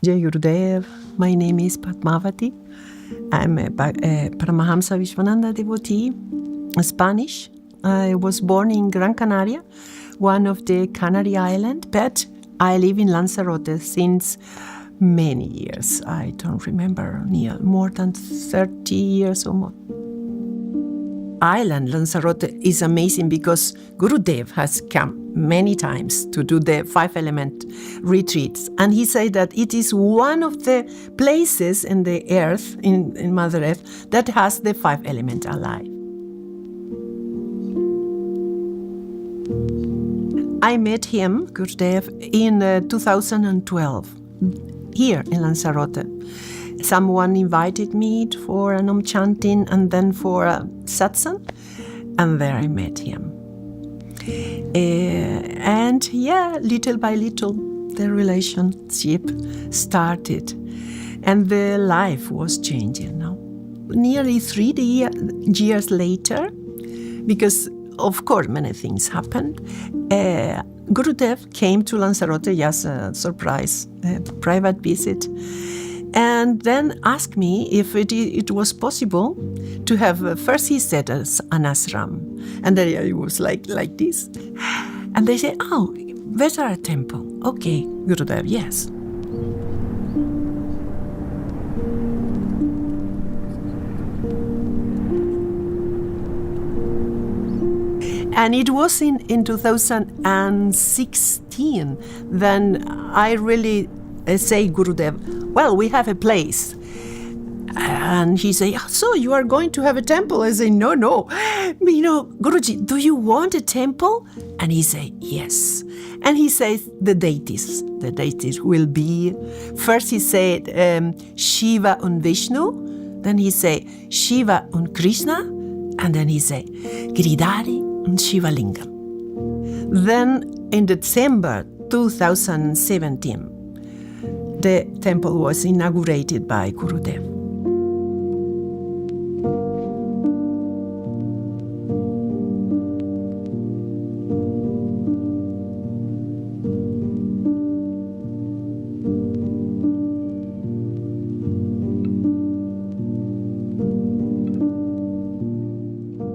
Jai Gurudev, my name is Padmavati. I'm a Paramahamsa Vishwananda devotee, Spanish. I was born in Gran Canaria, one of the Canary Islands, but I live in Lanzarote since many years. I don't remember, more than 30 years or more. Island Lanzarote is amazing because Gurudev has come many times to do the 5-element retreats, and he said that it is one of the places in the earth, in Mother Earth, that has the 5-element alive. I met him, Gurudev, in 2012 here in Lanzarote. Someone invited me for an OM Chanting and then for a satsang, and there I met him. And little by little, the relationship started, and the life was changing now. Nearly 3 years later, because of course many things happened, Gurudev came to Lanzarote as a surprise, private visit, and then asked me if it was possible to have, first he said an ashram, and then I was like this. And they said, oh, better a temple. Okay, Gurudev, yes. And it was in 2016 then I really say, Gurudev, well, we have a place. And he said, so you are going to have a temple? I say, no. Guruji, do you want a temple? And he said, yes. And he says, the deities will be, first he said, Shiva and Vishnu. Then he said, Shiva and Krishna. And then he said, Giridhari and Shiva Lingam. Then in December 2017, the temple was inaugurated by Gurudev.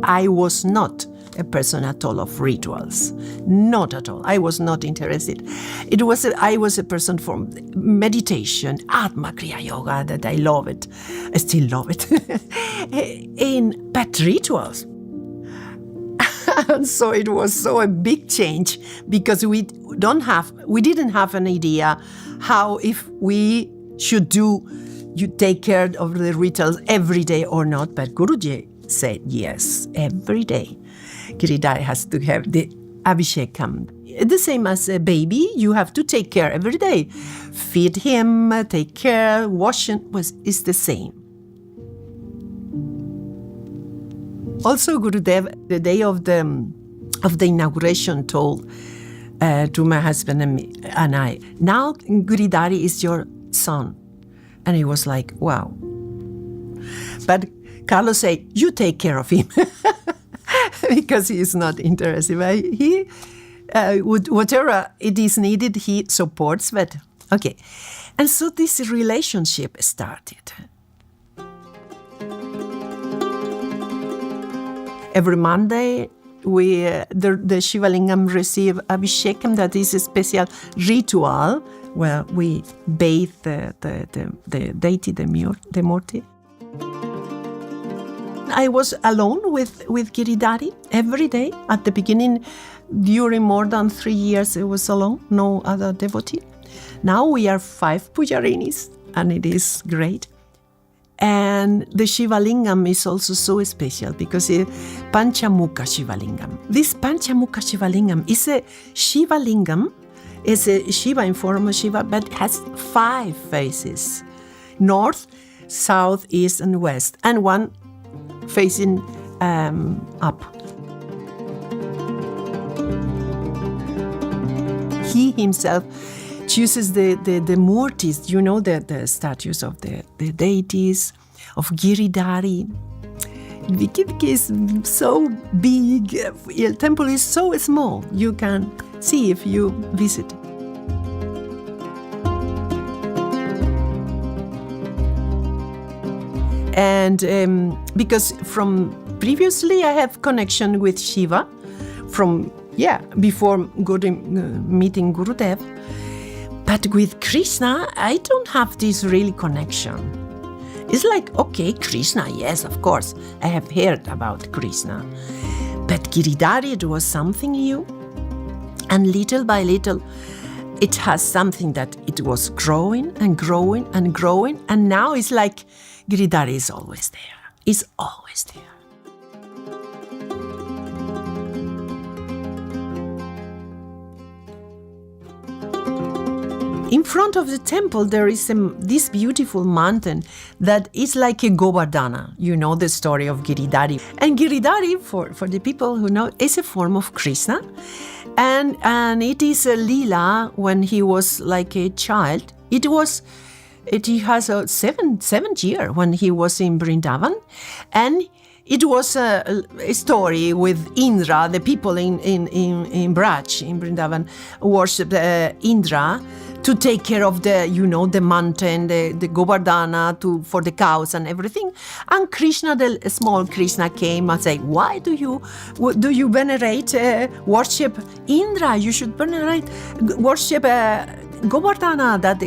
I was not a person at all of rituals. Not at all. I was not interested. I was a person for meditation, Atma Kriya Yoga, that I love it. I still love it. But rituals. And so it was a big change because we didn't have an idea how, if we should take care of the rituals every day or not. But Guruji said yes, every day. Giridhari has to have the abhishekam. The same as a baby, you have to take care every day. Feed him, take care, wash him, is the same. Also, Gurudev, the day of the inauguration, told to my husband and I, now Giridhari is your son. And he was like, wow. But Carlos said, you take care of him. Because he is not interested. He whatever it is needed, he supports. But okay, and so this relationship started. Every Monday, the Shiva Lingam receive abhishekam. That is a special ritual where we bathe the deity, the Murti. I was alone with Giridhari every day. At the beginning, during more than 3 years, I was alone, no other devotee. Now we are 5 pujarinis, and it is great. And the Shiva Lingam is also so special because it's Panchamukha Shiva Lingam. This Panchamukha Shiva Lingam is a Shiva Lingam, is a Shiva in form of Shiva, but has 5 faces: north, south, east, and west, and one facing up. He himself chooses the murtis, the statues of the deities, of Giridhari. Vikiviki is so big, the temple is so small, you can see if you visit. And because from previously I have connection with Shiva from, before meeting Gurudev. But with Krishna, I don't have this really connection. It's like, okay, Krishna, yes, of course, I have heard about Krishna. But Giridhari, it was something new. And little by little, it has something that it was growing and growing and growing. And now it's like Giridhari is always there. It's always there. In front of the temple, there is this beautiful mountain that is like a Govardhana. You know the story of Giridhari. And Giridhari, for the people who know, is a form of Krishna. And it is a Leela when he was like a child. He has a seventh year when he was in Vrindavan. And it was a story with Indra. The people in Braj, in Vrindavan, worshipped Indra to take care of the mountain, the Govardhana, for the cows and everything. And Krishna, the small Krishna, came and said, why do you venerate, worship Indra? You should worship Govardhana, that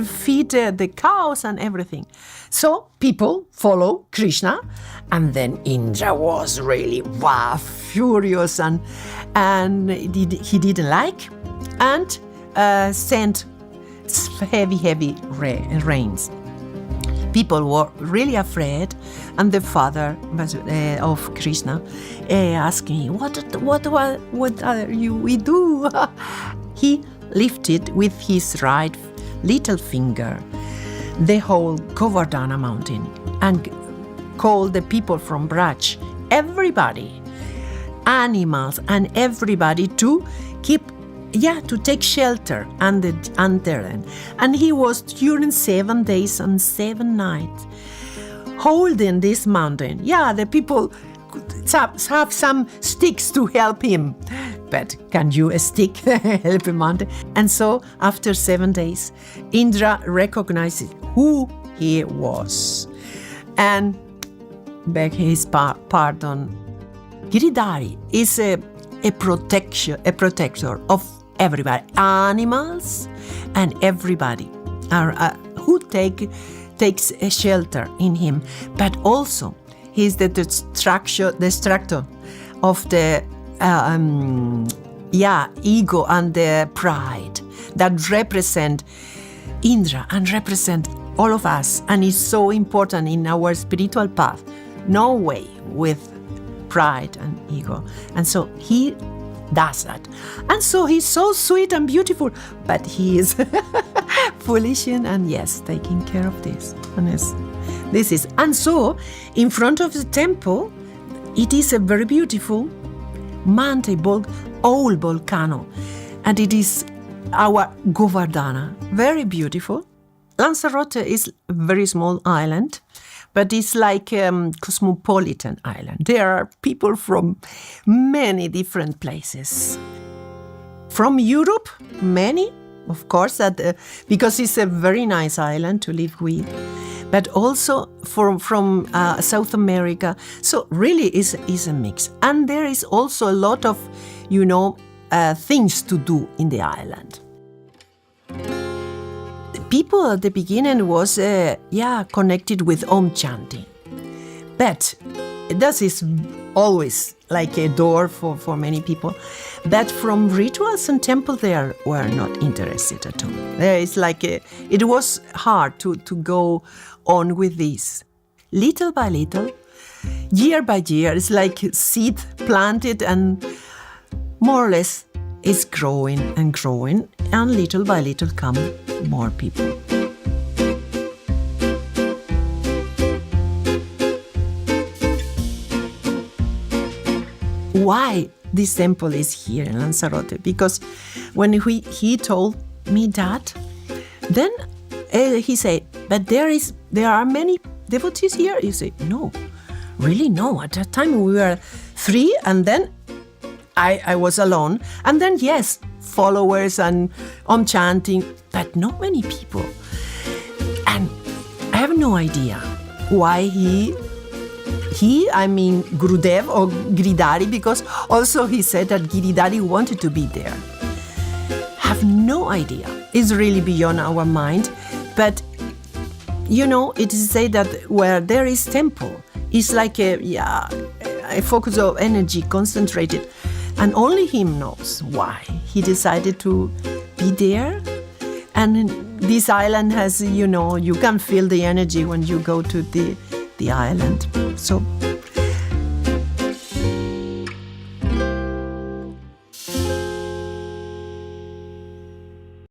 feed the cows and everything. So people follow Krishna, and then Indra was really furious, and he didn't like, and sent heavy rains. People were really afraid, and the father of Krishna asked me, "What are we do?" He lifted with his right little finger the whole Govardhana mountain and called the people from Braj, everybody, animals and everybody, to take shelter under them. And he was during 7 days and 7 nights holding this mountain. The people have some sticks to help him. But can a stick help a mountain? And so after 7 days, Indra recognized who he was and begged his pardon. Giridhari is a protector of everybody, animals and everybody who takes a shelter in him. But also, he's the destructor of the ego and the pride that represent Indra and represent all of us, and is so important in our spiritual path. No way with pride and ego. And so he does that. And so he's so sweet and beautiful, but he is foolish and taking care of this. And so in front of the temple, it is a very beautiful mountain, old volcano, and it is our Govardhana, very beautiful. Lanzarote is a very small island, but it's like a cosmopolitan island. There are people from many different places. From Europe, many, of course, because it's a very nice island to live with, but also from South America. So really is a mix. And there is also a lot of, things to do in the island. People at the beginning was connected with OM Chanting, but that is always like a door for many people. But from rituals and temple, they were not interested at all. There is it was hard to go on with this. Little by little, year by year, it's like seed planted, and more or less it's growing and growing, and little by little come more people. Why this temple is here in Lanzarote? Because when he told me that, then he said, but there are many devotees here. You say, no, really no. At that time we were 3, and then I was alone. And then, yes, followers and OM Chanting, but not many people. And I have no idea why I mean Gurudev or Giridhari, because also he said that Giridhari wanted to be there. Have no idea. It's really beyond our mind. But, it is said that where there is temple, it's like a focus of energy concentrated. And only him knows why he decided to be there. And this island has, you can feel the energy when you go to the island. So